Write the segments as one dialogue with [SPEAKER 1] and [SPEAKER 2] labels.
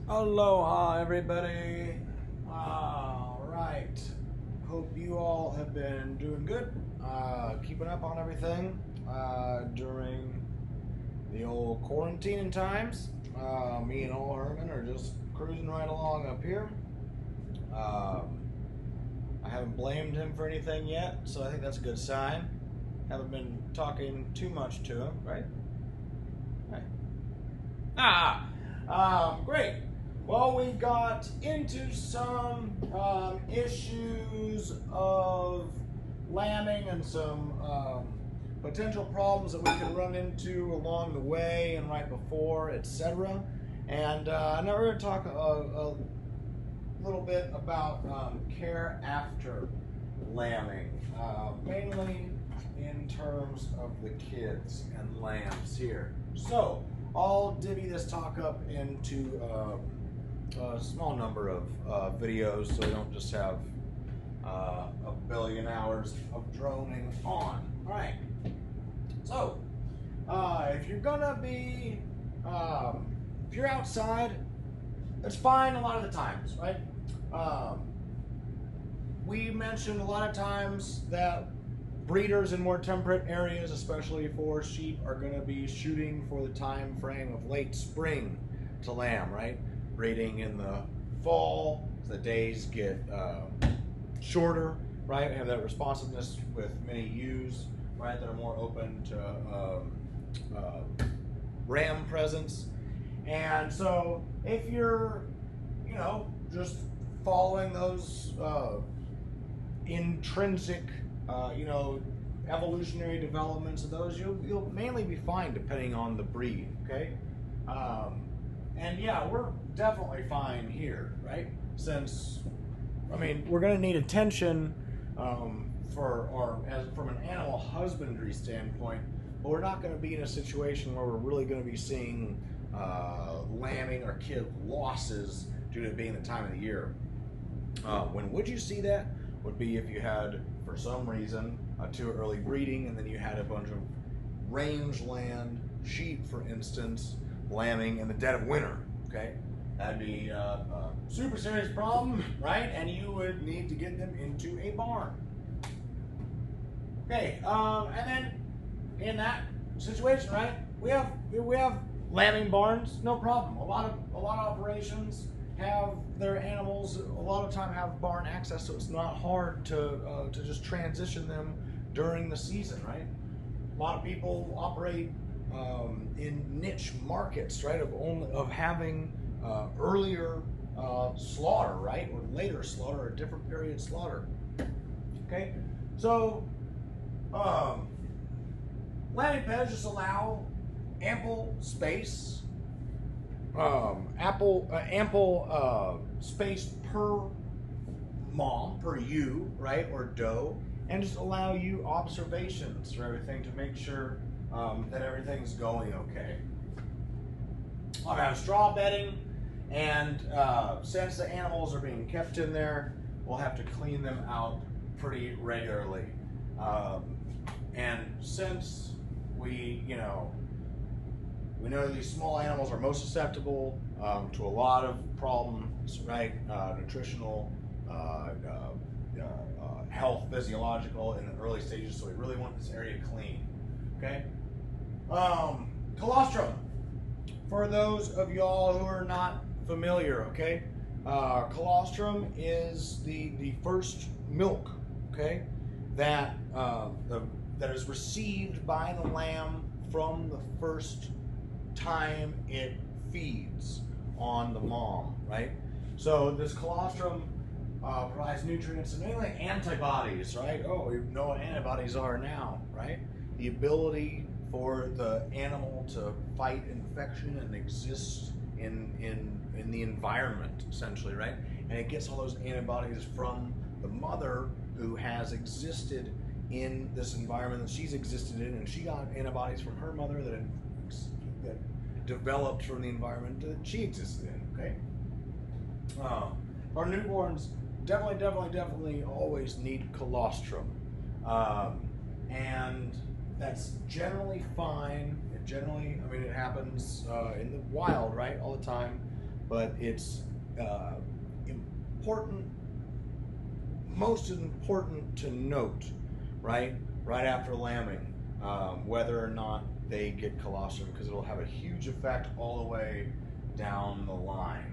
[SPEAKER 1] Aloha, everybody. All right. Hope you all have been doing good, keeping up on everything during the old quarantining times. Me and old Herman are just cruising right along up here. Um, I haven't blamed him for anything yet, so I think that's a good sign. Haven't been talking too much to him, right? Right. Great. Well, we got into some issues of lambing and some potential problems that we could run into along the way and right before, etc. And now we're going to talk a little bit about care after lambing, mainly in terms of the kids and lambs here. So I'll divvy this talk up into a small number of videos so we don't just have a billion hours of droning on. All right. So if you're gonna be, if you're outside, it's fine a lot of the times, right? We mentioned a lot of times that breeders in more temperate areas, especially for sheep, are going to be shooting for the time frame of late spring to lamb, right? Breeding in the fall, the days get shorter, right? We have that responsiveness with many ewes, right, that are more open to ram presence. And so if you're, just following those intrinsic, evolutionary developments of those, you'll mainly be fine depending on the breed, okay? And yeah, we're definitely fine here, right? Since, we're going to need attention from an animal husbandry standpoint, but we're not going to be in a situation where we're really going to be seeing lambing or kid losses due to it being the time of the year. When would you see that? Would be if you had, for some reason, a too early breeding, and then you had a bunch of rangeland sheep, for instance, lambing in the dead of winter. Okay, that'd be a super serious problem, right? And you would need to get them into a barn. Okay, and then in that situation, right, we have lambing barns, no problem. A lot of operations have their animals a lot of time have barn access, so it's not hard to just transition them during the season, right? A lot of people operate in niche markets, right? Of having earlier slaughter, right, or later slaughter, or different period slaughter. Okay, so lambing pens just allow ample space. Ample space per mom, per ewe, right, or doe, and just allow you observations for everything to make sure that everything's going okay. I'll have straw bedding, and since the animals are being kept in there, we'll have to clean them out pretty regularly. And since we know these small animals are most susceptible to a lot of problems, right? Nutritional, health, physiological in the early stages. So we really want this area clean. Okay. Colostrum. For those of y'all who are not familiar, okay, colostrum is the first milk, okay, that that is received by the lamb from the first time it feeds on the mom, right? So this colostrum provides nutrients and mainly antibodies, right? Oh, we know what antibodies are now, right? The ability for the animal to fight infection and exist in the environment, essentially, right? And it gets all those antibodies from the mother who has existed in this environment that she's existed in, and she got antibodies from her mother that developed from the environment that she existed in. Okay. Our newborns definitely always need colostrum, and that's generally fine. It happens in the wild, right, all the time. but it's important, most important to note, right after lambing, whether or not they get colostrum, because it'll have a huge effect all the way down the line.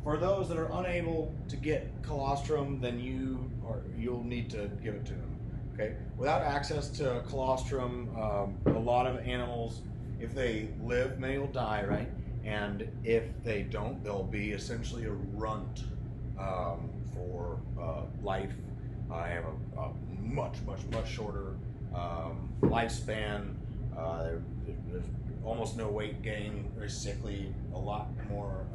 [SPEAKER 1] For those that are unable to get colostrum, then you'll need to give it to them. Okay. Without access to colostrum, a lot of animals, if they live, many will die, right? And if they don't, they'll be essentially a runt for life. I have a much shorter lifespan. There's almost no weight gain. Very sickly. A lot more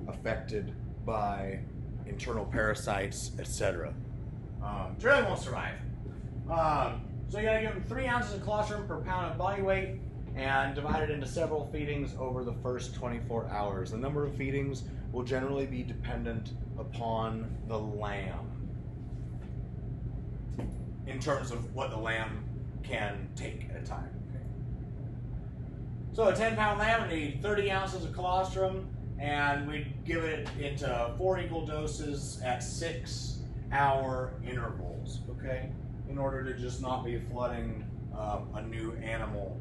[SPEAKER 1] affected by internal parasites, etc. Generally won't survive. So you gotta give them 3 ounces of colostrum per pound of body weight, and divide it into several feedings over the first 24 hours. The number of feedings will generally be dependent upon the lamb, in terms of what the lamb can take at a time. Okay. So a 10-pound lamb would need 30 ounces of colostrum, and we'd give it into 4 equal doses at 6-hour intervals, okay? In order to just not be flooding a new animal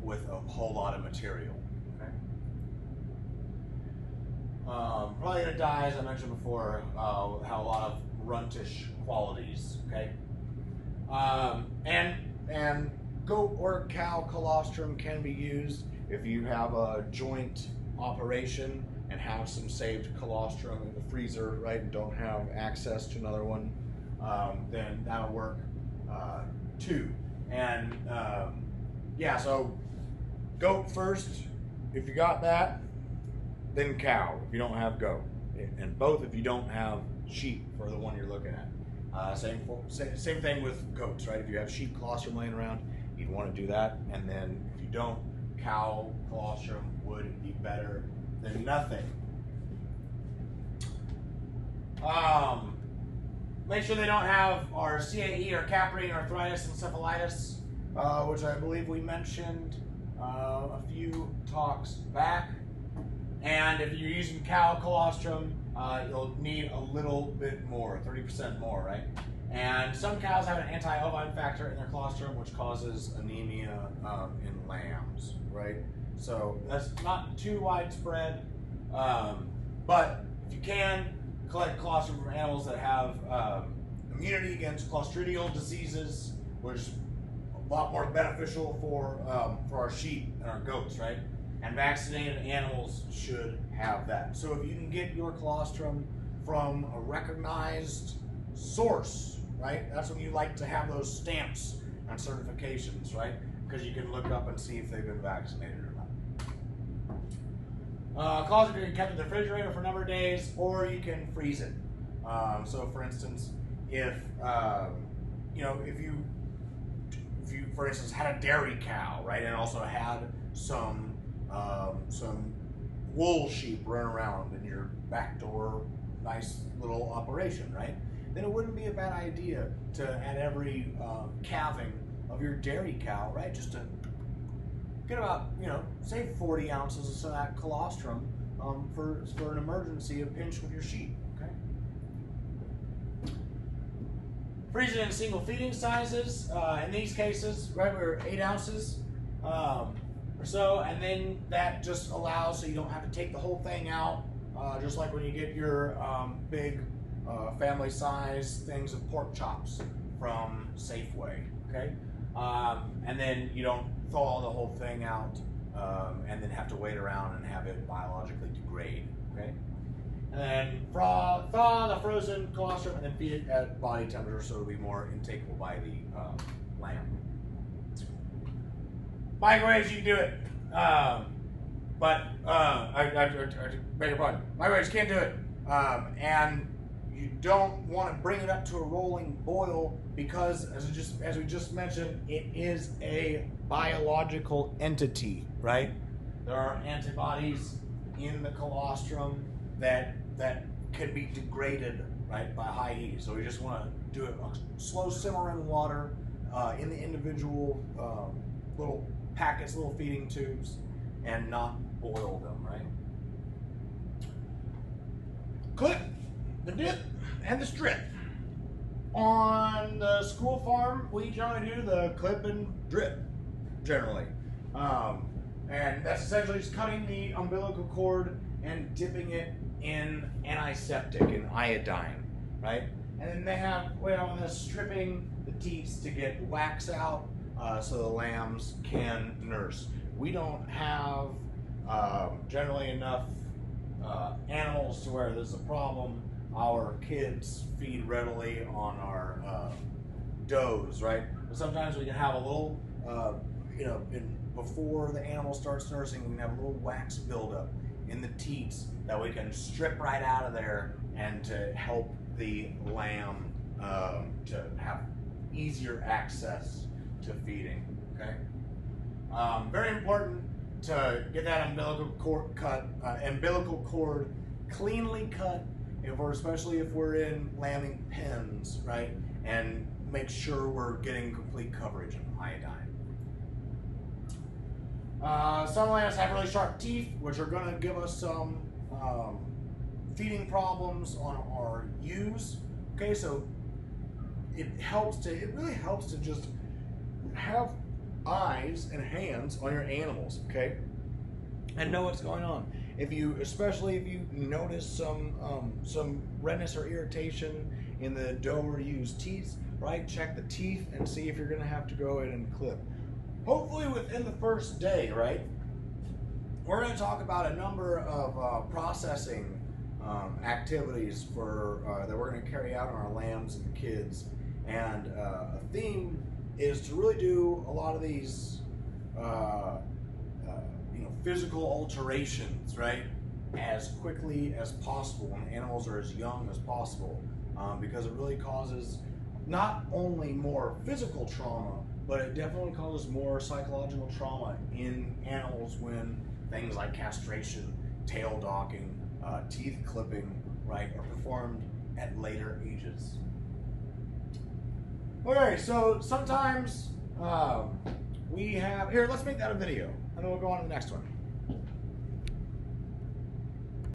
[SPEAKER 1] with a whole lot of material, okay? Probably gonna die, as I mentioned before, have a lot of runtish qualities, okay? And goat or cow colostrum can be used if you have a joint operation and have some saved colostrum in the freezer, right, and don't have access to another one, then that'll work too. And yeah, so goat first, if you got that, then cow if you don't have goat, and both if you don't have sheep for the one you're looking at. Same thing with goats, right? If you have sheep colostrum laying around, you'd want to do that, and then if you don't, cow colostrum would be better than nothing. Make sure they don't have our CAE or caprine arthritis encephalitis, which I believe we mentioned a few talks back. And if you're using cow colostrum, you'll need a little bit more, 30% more, right? And some cows have an anti-ovine factor in their colostrum, which causes anemia in lambs, right? So that's not too widespread, but if you can, collect colostrum from animals that have immunity against clostridial diseases, which is a lot more beneficial for our sheep and our goats, right? And vaccinated animals should have that. So if you can get your colostrum from a recognized source, right? That's when you like to have those stamps and certifications, right? Because you can look up and see if they've been vaccinated or not. Colostrum can be kept in the refrigerator for a number of days, or you can freeze it. So for instance, if you for instance had a dairy cow, right, and also had some wool sheep running around in your back door, nice little operation, right? Then it wouldn't be a bad idea to, at every calving of your dairy cow, right, just to get about, say 40 ounces of that colostrum for an emergency, a pinch with your sheep, okay? Freeze it in single feeding sizes. In these cases, right, we're 8 ounces. Or so, and then that just allows so you don't have to take the whole thing out, just like when you get your big family size things of pork chops from Safeway, okay? And then you don't thaw the whole thing out and then have to wait around and have it biologically degrade, okay? And then thaw the frozen colostrum and then feed it at body temperature so it'll be more intakeable by the lamb. Microwaves, you can do it, but I beg your pardon. Microwaves can't do it, and you don't want to bring it up to a rolling boil because, as we just mentioned, it is a biological entity, right? There are antibodies in the colostrum that can be degraded, right, by high heat. So we just want to do a slow simmer in water in the individual little pack its little feeding tubes and not boil them, right? Clip, the dip, and the strip. On the school farm, we generally do the clip and drip, generally. And that's essentially just cutting the umbilical cord and dipping it in antiseptic and iodine, right? And then they have, well, the stripping the teats to get wax out so the lambs can nurse. We don't have generally enough animals to where there's a problem. Our kids feed readily on our does, right? But sometimes we can have a little, before the animal starts nursing, we can have a little wax buildup in the teats that we can strip right out of there and to help the lamb to have easier access to feeding, okay? Very important to get that umbilical cord cleanly cut, especially if we're in lambing pens, right? And make sure we're getting complete coverage of iodine. Some lambs have really sharp teeth, which are going to give us some feeding problems on our ewes. Okay, so it really helps to just have eyes and hands on your animals, okay, and know what's going on. Especially if you notice some redness or irritation in the doe or ewe's teeth, right? Check the teeth and see if you're going to have to go in and clip. Hopefully within the first day, right? We're going to talk about a number of processing activities that we're going to carry out on our lambs and kids, and a theme is to really do a lot of these physical alterations, right, as quickly as possible when animals are as young as possible, because it really causes not only more physical trauma, but it definitely causes more psychological trauma in animals when things like castration, tail docking, teeth clipping, right, are performed at later ages. Okay, so sometimes we have, here, let's make that a video, and then we'll go on to the next one.